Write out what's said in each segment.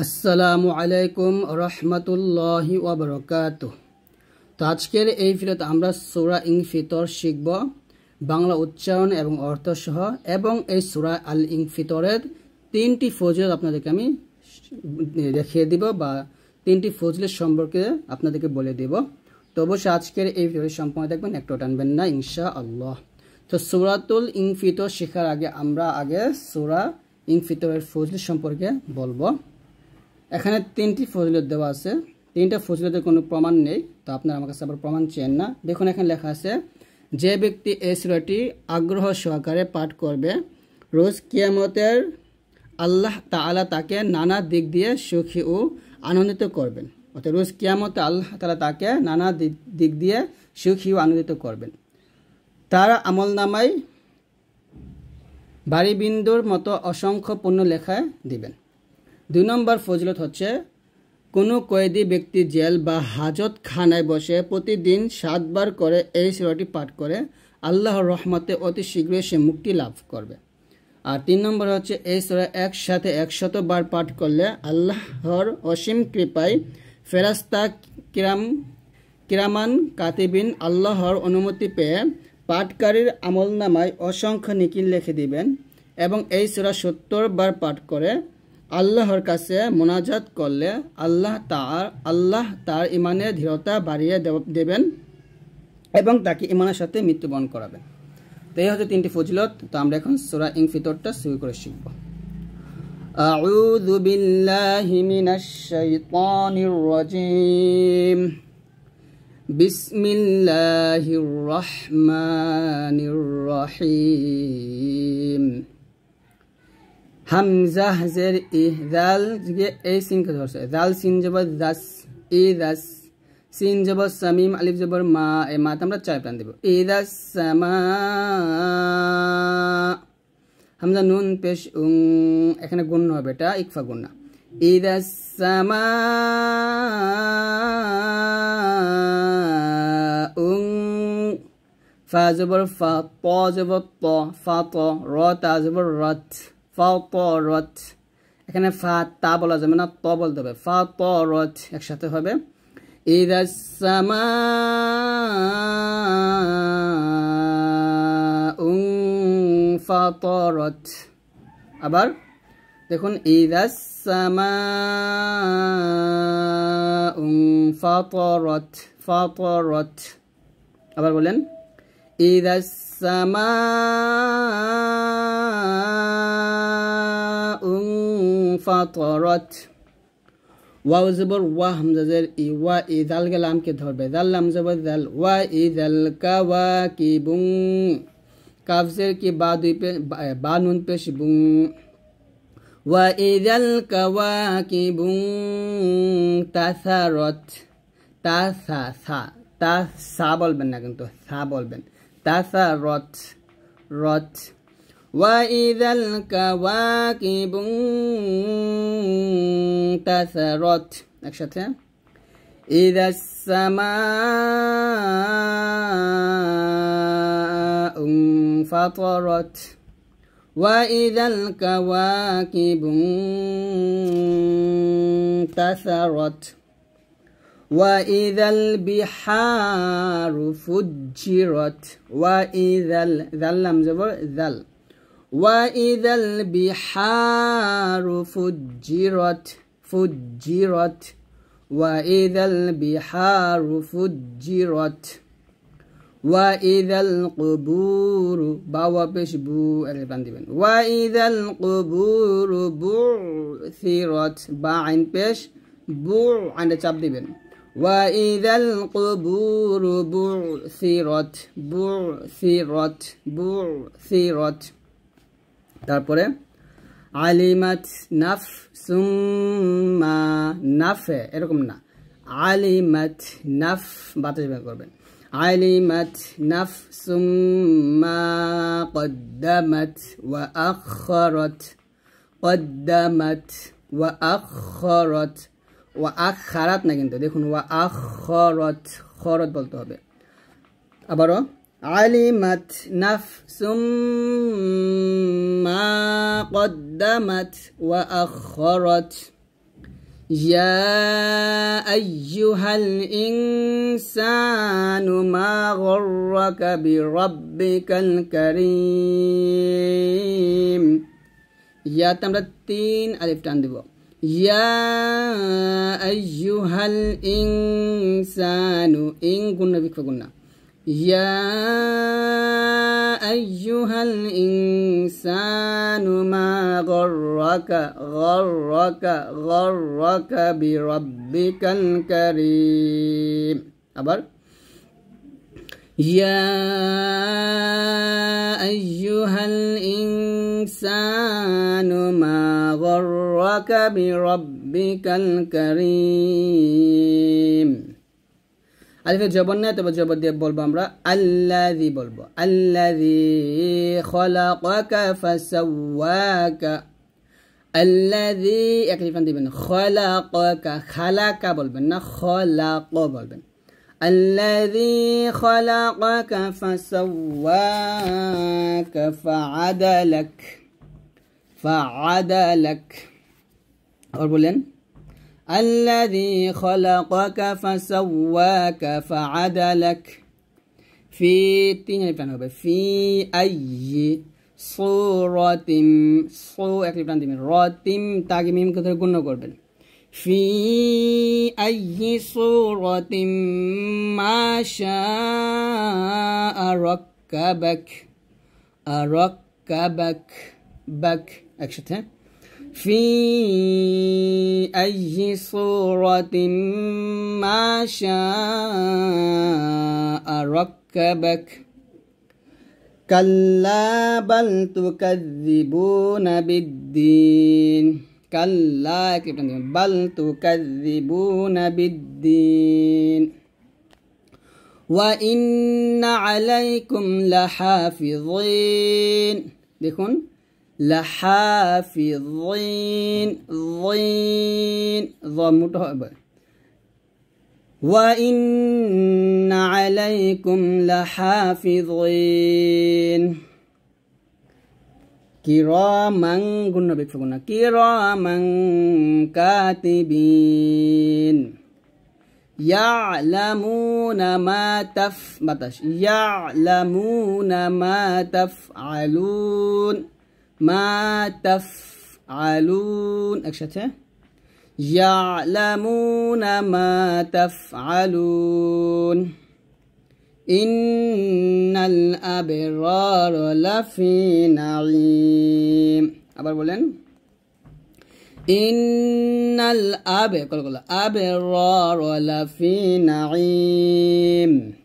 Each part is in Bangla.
আসসালামু আলাইকুম রহমতুল্লাহি ওয়া বারাকাতুহু। তো আজকের এই ভিডিওতে আমরা সূরা ইনফিতর শিখব বাংলা উচ্চারণ এবং অর্থ সহ, এবং এই সূরা আল ইনফিতরের তিনটি ফজিলত আপনাদেরকে আমি দেখিয়ে দিব বা তিনটি ফজিলত সম্পর্কে আপনাদেরকে বলে দেব। তো অবশ্যই আজকের এই ভিডিওটি সম্পূর্ণ দেখবেন, একটু টানবেন না ইনশাআল্লাহ। তো সূরাতুল ইনফিতর শেখার আগে আমরা সূরা ইনফিতরের ফজিলত সম্পর্কে বলবো। এখানে তিনটি ফজিলত দেওয়া আছে, তিনটা ফজিলতের কোনো প্রমাণ নেই, তো আপনারা আমার কাছে আবার প্রমাণ চেন না। দেখুন এখানে লেখা আছে, যে ব্যক্তি এই সূরাটি আগ্রহ সহকারে পাঠ করবে, রোজ কিয়ামতের আল্লাহ তাআলা তাকে নানা দিক দিয়ে সুখী ও আনন্দিত করবেন। অর্থাৎ রোজ কিয়ামতে আল্লাহ তাআলা তাকে নানা দিক দিয়ে সুখী ও আনন্দিত করবেন। তার আমলনামায় বাড়িবিন্দুর মতো অসংখ্য পুণ্য লেখায় দিবেন। 2 নম্বর ফজিলত হচ্ছে, কোনো কয়েদি ব্যক্তি জেল বা হাজত খানায় বসে প্রতিদিন 7 বার করে এই সূরাটি পাঠ করে আল্লাহর রহমতে অতি শীঘ্রই সে মুক্তি লাভ করবে। আর 3 নম্বর হচ্ছে, এই সূরা একসাথে 100 বার পাঠ করলে আল্লাহর অসীম কৃপায় ফেরেশতা কিরামান কাতিবিন আল্লাহর অনুমতি পেয়ে পাঠকারীর আমলনামায় অসংখ্য নেকি লিখে দিবেন। এবং এই সূরা 70 বার পাঠ করে আল্লাহর কাছে মোনাজাত করলে আল্লাহ তার ইমানের দৃঢ়তা বাড়িয়ে দেবেন এবং তাকে ইমানের সাথে মৃত্যুবরণ করাবেন। তো এই হচ্ছে তিনটি ফজিলত। তো আমরা এখন সূরা ইনফিতরটা শুরু করে শিখব। আউযু বিল্লাহি মিনাশ শাইতানির রাজীম। বিসমিল্লাহির রহমানির রহিম। হামজা জের ইহদাল এই সিন কে ধরছে, দাল সিন জবর দাস ইদাস, সিন জবর সামিম, আলিফ জবর মা, এই মাতে আমরা 4 প্রাণ দেব। ইদাস সামা, হামজা নুন পেশ এখানে গুণ হবে, এটা ইকফা গুণা। ইদাস সামা ফা জবর ফা, ত জবর ত, ফা ত, র তা জবর রত, ফাতরত। এখানে ফা তা বলা যাবে না, ত বলতে হবে, ফাতরত একসাথে হবে। ইদাস সামাউ ফাতরত। আবার দেখুন, ইদাস সামাউ ফাতরত, ফাতরত। আবার বলেন, ইদাস সামাউ ফাতরত। ওয়াও জবর ওয়া, হামজা জের ই, ওয়া ইদাল লাম কে ধরবে, দাল লাম জবর দাল, ওয়া ইদাল কাওয়াকিবুন, কাফ জের কি বা দুই পে, বা নুন পেশ বুন, ওয়া ইদাল কাওয়াকিবুন তাসারত, তাসা সা, তা সা বলবেন না কিন্তু সা বলবেন, তাসারত রত। ওয়া ইদাল কাওয়াকিবু তাসারত একসাথে। ইদাস সামাউ ফাতরত, ওয়া ইদাল কাওয়াকিবু তাসারত। وَإِذَا الْبِحَارُ فُجِّرَتْ, وَإِذَا ذَلَّمْ زبر ذل، وَإِذَا الْبِحَارُ فُجِّرَتْ، فُجِّرَتْ، وَإِذَا الْبِحَارُ فُجِّرَتْ، وَإِذَا الْقُبُورُ باوا পেশ বু এলবান দিবেন, وَإِذَا الْقُبُورُ بُعْثِرَتْ বা আইন পেশ বু আইনে চাপ দিবেন, وَإِذَا الْقُبُورُ بُعْثِرَتْ, بُعْثِرَتْ, بُعْثِرَتْ। তারপরে আলিমাত নাফসুম মা, নাফে এরকম না, আলিমাত নাফ বাতাস বের করবেন, আলিমাত নাফসুম মা কদ্দামাত ওয়া আখখারাত, কদ্দামাত ওয়া আখখারাত, ওয়া আখখারাত না কিন্তু, দেখুন ওয়া আখখারাত, খরত বলতে হবে। আবারও علمت نفس ما قدمت وأخرت يا أيها الإنسان ما غرك بربك الكريم يا تمرة 3 ألف টান দিব يا أيها الإنسان إن قلنا بك فقلنا يا أيها الإنسان ما غرك بربك الكريم أبر يا أيها الإنسان ما غرك بربك الكريم আলিফের জবর নেই তবে জবর দিয়ে বলবো আমরা আল্লাযী বলবো আল্লাযী খলাকাকা ফাসাওয়াকা আল্লাযী এক লিফ দিবেন খলাকাকা খালাকা বলবেন না খলাক বলবেন আল্লাযী খলাকাকা ফাসাওয়াকা ফাআদালাক আর বলেন الذي خلقك فسواك فعدلك في في أي صورة تاجميم كتر قلنا قربن في أي صورة ما شاء ركبك بك أكشتها في أي صورة ما شاء ركبك كلا بل تكذبون بالدين كلا بل تكذبون بالدين وإن عليكم لحافظين দেখুন لحافظين ضين ضمت وإن عليكم لحافظين كراما قلنا بكفقنا كراما كاتبين يعلمون ما يعلمون ما تفعلون ما تفعلون أكشته يعلمون ما تفعلون إن الأبرار لفي نعيم أبر بولن إن الأبرار لفي نعيم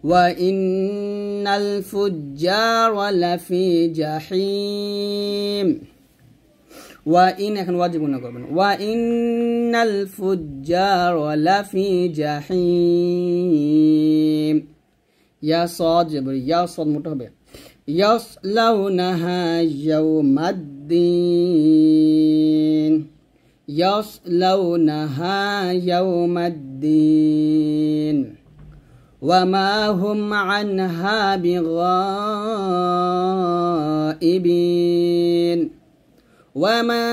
وإن الفجار لفي جحيم وإن এখন ওয়াজিব গুণ করবেন وإن الفجار لفي جحيم يا صاد جبر يا صاد মোটা হবে يصلونها يوم الدين يصلونها يوم الدين وما هم عنها بغائبين وما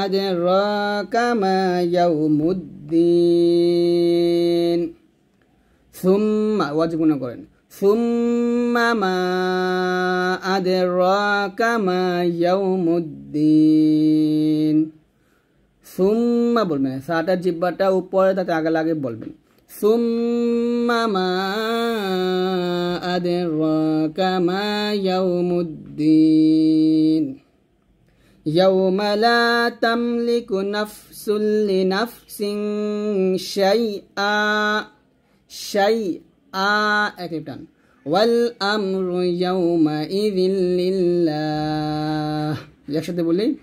أدراك ما يوم الدين ثم واجبنا قرن ثم ما أدراك ما يوم الدين ثم বলবেন সাটা জিহ্বাটা উপরে তাতে আগে লাগে বলবেন ثم ما أدراك ما يوم الدين يوم لا تملك نفس لنفس شيئا أكتبتان والأمر يومئذ لله يكشف بولي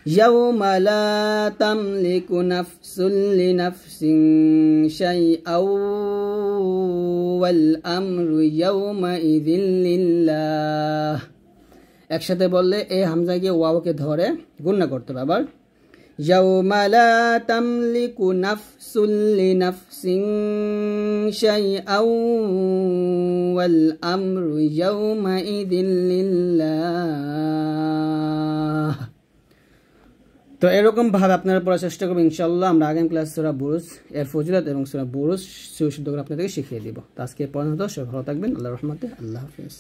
يوم لا تملك نفس لنفس شيئا والأمر يومئذ لله একসাথে বললে এই হামজাকে ওয়াওকে ধরে গুণনা করতে হবে আবার يوم لا تملك نفس لنفس شيئا والأمر يومئذ لله তো এরকম ভাবে আপনারা পড়ার চেষ্টা করবেন ইনশাআল্লাহ। আমরা আগামী ক্লাস সূরা বুরুজ এর ফজিলত এবং সূরা বুরুজ শুদ্ধ করে আপনাদেরকে শিখিয়ে দিব। তো আজকে পর্যন্ত সবাই ভালো থাকবেন। আল্লাহর রহমতে, আল্লাহ হাফেজ।